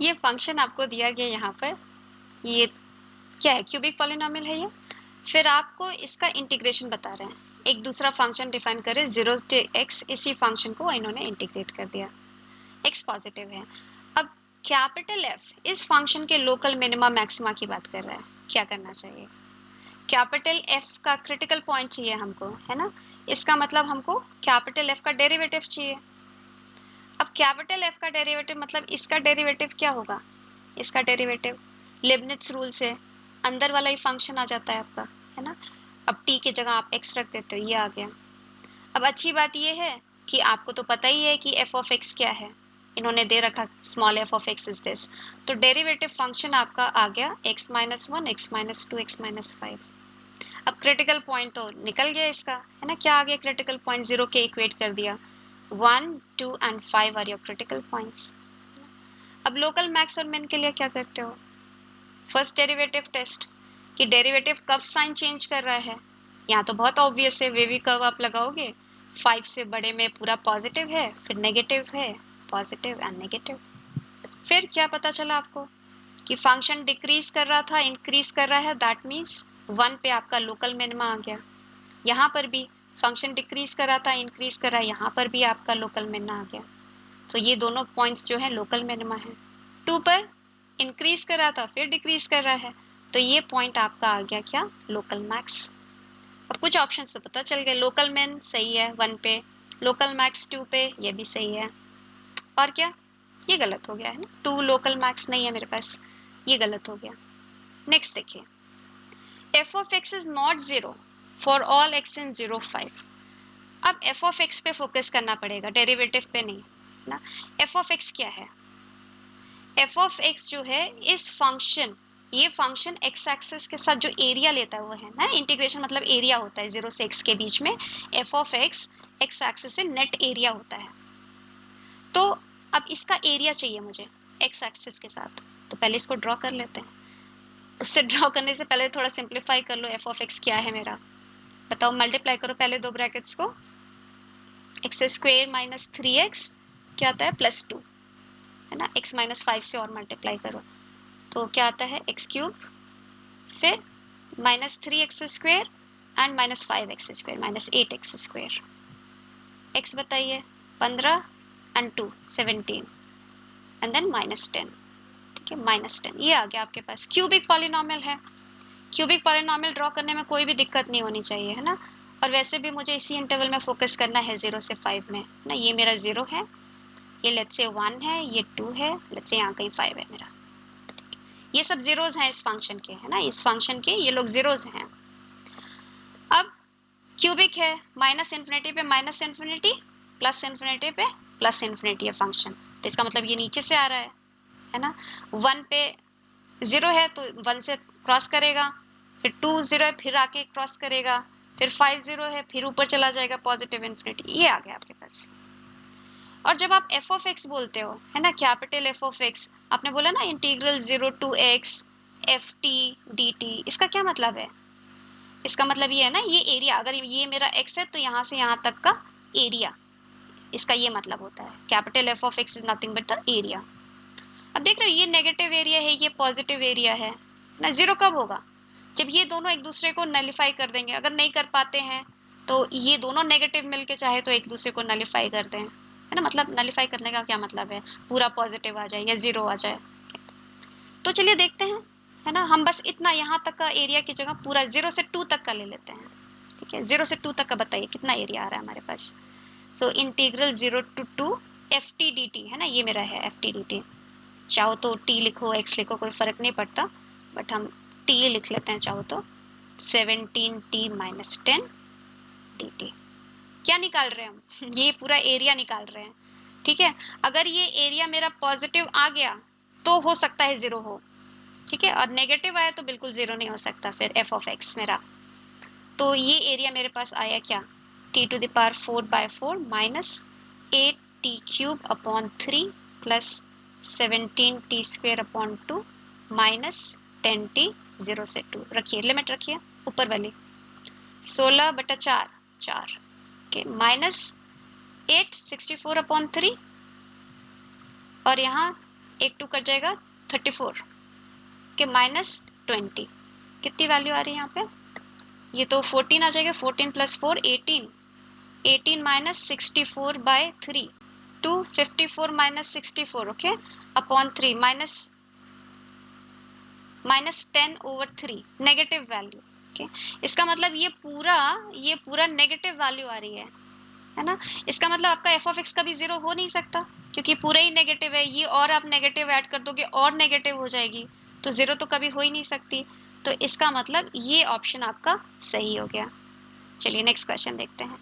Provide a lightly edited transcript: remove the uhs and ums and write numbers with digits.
ये फंक्शन आपको दिया गया यहाँ पर, ये क्या है, क्यूबिक पॉलिनोमियल है ये। फिर आपको इसका इंटीग्रेशन बता रहे हैं, एक दूसरा फंक्शन डिफाइन करें 0 to x, इसी फंक्शन को इन्होंने इंटीग्रेट कर दिया, x पॉजिटिव है। अब कैपिटल F इस फंक्शन के लोकल मिनिमा मैक्सिमा की बात कर रहा है, क्या करना चाहिए? कैपिटल F का क्रिटिकल पॉइंट चाहिए हमको, है ना। इसका मतलब हमको कैपिटल F का डेरिवेटिव चाहिए। अब कैपिटल F का डेरिवेटिव मतलब इसका डेरिवेटिव क्या होगा? इसका डेरिवेटिव लिबनिट्ज रूल से अंदर वाला ही फंक्शन आ जाता है आपका, है ना। अब t की जगह आप x रख देते हो, ये आ गया। अब अच्छी बात ये है कि आपको तो पता ही है कि f ऑफ x क्या है, इन्होंने दे रखा small f of x is this, तो डेरिवेटिव फंक्शन आपका आ गया x minus 1, x minus 2, x minus 5। अब क्रिटिकल पॉइंट तो निकल गया इसका, है ना। क्या आ गया क्रिटिकल पॉइंट? 0 के इक्वेट कर दिया, 1, 2 and 5 are your critical points. अब लोकल मैक्स और मिन के लिए क्या करते हो? फर्स्ट डेरिवेटिव टेस्ट कि डेरिवेटिव कब साइन चेंज कर रहा है। यहाँ तो बहुत ऑब्वियस है, वेवी कर्व आप लगाओगे, 5 से बड़े में पूरा पॉजिटिव है, फिर नेगेटिव है, पॉजिटिव एंड नेगेटिव। फिर क्या पता चला आपको कि फंक्शन डिक्रीज कर रहा था, इंक्रीज कर रहा है, दैट मीन्स 1 पे आपका लोकल मिनिमा आ गया। यहाँ पर भी फंक्शन डिक्रीज कर रहा था, इंक्रीज कर रहा है, यहाँ पर भी आपका लोकल मिनिमा आ गया। तो ये दोनों पॉइंट्स जो है लोकल मिनिमा है। 2 पर इंक्रीज कर रहा था, फिर डिक्रीज कर रहा है, तो ये पॉइंट आपका आ गया क्या? Local max. अब कुछ ऑप्शन से पता चल गए, लोकल मिन सही है 1 पे, लोकल मैक्स 2 पे, ये भी सही है। और क्या? ये गलत हो गया है ना, 2 लोकल मैक्स नहीं है मेरे पास, ये गलत हो गया। नेक्स्ट देखिए, f of x is not 0 for all x in 0, 5। अब f of x पे फोकस करना पड़ेगा, डेरिवेटिव पे नहीं ना। f of x क्या है? f of x जो है इस फंक्शन, ये फंक्शन x एक्सिस के साथ जो एरिया लेता है वो है ना, इंटीग्रेशन मतलब एरिया होता है 0 से x के बीच में, f of x x axis से नेट एरिया होता है। तो अब इसका एरिया चाहिए मुझे x एक्सिस के साथ, तो पहले इसको ड्रॉ कर लेते हैं। उससे ड्रॉ करने से पहले थोड़ा सिंप्लीफाई कर लो, f of x क्या है मेरा, बताओ। मल्टीप्लाई करो पहले दो ब्रैकेट्स को, एक्स स्क्वेयर माइनस 3x क्या आता है? +2, है ना। x माइनस 5 से और मल्टीप्लाई करो तो क्या आता है? x क्यूब, फिर minus 3x square and minus 5x square minus 8x square. x बताइए, 15 एंड 2 17 एंड देन माइनस 10, ठीक है, माइनस 10। ये आ गया आपके पास क्यूबिक पॉलिनोमियल है। क्यूबिक पॉलिनोमियल ड्रॉ करने में कोई भी दिक्कत नहीं होनी चाहिए, है ना। और वैसे भी मुझे इसी इंटरवल में फोकस करना है 0 से 5 में ना। ये मेरा 0 है, ये लेट्स से 1 है, ये 2 है, लेट्स से यहाँ कहीं 5 है मेरा। ये सब जीरोज हैं इस फंक्शन के, है ना, इस फंक्शन के ये लोग जीरोज हैं। अब क्यूबिक है, माइनस इन्फिनिटी पे माइनस इन्फिनिटी, प्लस इन्फिनिटी पे प्लस इन्फिनिटी है फंक्शन, तो इसका मतलब ये नीचे से आ रहा है ना। 1 पे 0 है तो 1 से क्रॉस करेगा, फिर 2 0 है फिर आके क्रॉस करेगा, फिर 5 0 है फिर ऊपर चला जाएगा पॉजिटिव इन्फिनिटी, ये आ गया आपके पास। और जब आप f ऑफ x बोलते हो, है ना, कैपिटल f ऑफ x, आपने बोला ना integral 0 to x ft dt, इसका क्या मतलब है? इसका मतलब ये है ना, ये एरिया, अगर ये मेरा x है तो यहाँ से यहाँ तक का एरिया, इसका ये मतलब होता है। Capital f of x is nothing but the area. अब देख रहे हो, ये नेगेटिव एरिया है, ये पॉजिटिव एरिया है ना। 0 कब होगा? जब ये दोनों एक दूसरे को नलिफाई कर देंगे। अगर नहीं कर पाते हैं तो ये दोनों नेगेटिव मिलके चाहे तो एक दूसरे को नलिफाई कर दें, है ना। मतलब नलिफाई करने का क्या मतलब है? पूरा पॉजिटिव आ जाए या 0 आ जाए। तो चलिए देखते हैं, है ना। हम बस इतना यहाँ तक का एरिया की जगह पूरा 0 से 2 तक का ले लेते हैं, ठीक है। 0 से 2 तक का बताइए कितना एरिया आ रहा है हमारे पास। So integral 0 to 2 ft dt, है ना, ये मेरा है ft dt। चाहो तो t लिखो, x लिखो, कोई फर्क नहीं पड़ता, बट हम t लिख लेते हैं चाहो तो। 17t minus 10 dt। क्या निकाल रहे हैं हम? ये पूरा एरिया निकाल रहे हैं, ठीक है। अगर ये एरिया मेरा पॉजिटिव आ गया तो हो सकता है 0 हो, ठीक है, और नेगेटिव आया तो बिल्कुल 0 नहीं हो सकता फिर f ऑफ x मेरा। तो ये एरिया मेरे पास आया क्या? t to the power 4/4 minus 8t cube upon 3 plus 17t square upon 2 minus 10t 0 से 2, रखिए लिमिट रखिए ऊपर वाली, 16/4 4 के माइनस 8 64 अपॉन 3, और यहाँ एक 2 कट जाएगा 34 के -20 कितनी वैल्यू आ रही है यहाँ पे? ये तो 14 आ जाएगा, 14 + 4 18, 18 - 64/3 to 54 - 64 okay upon 3 -10/3 negative value okay. इसका मतलब ये पूरा नेगेटिव वैल्यू आ रही है ना। इसका मतलब आपका एफ ऑफ एक्स कभी जीरो हो नहीं सकता क्योंकि पूरा ही नेगेटिव है ये, और आप नेगेटिव ऐड कर दोगे और नेगेटिव हो जाएगी, तो जीरो तो कभी हो ही नहीं सकती। तो इसका मतलब ये ऑप्शन आपका सही हो गया। चलिए नेक्स्ट क्वेश्चन देखते हैं।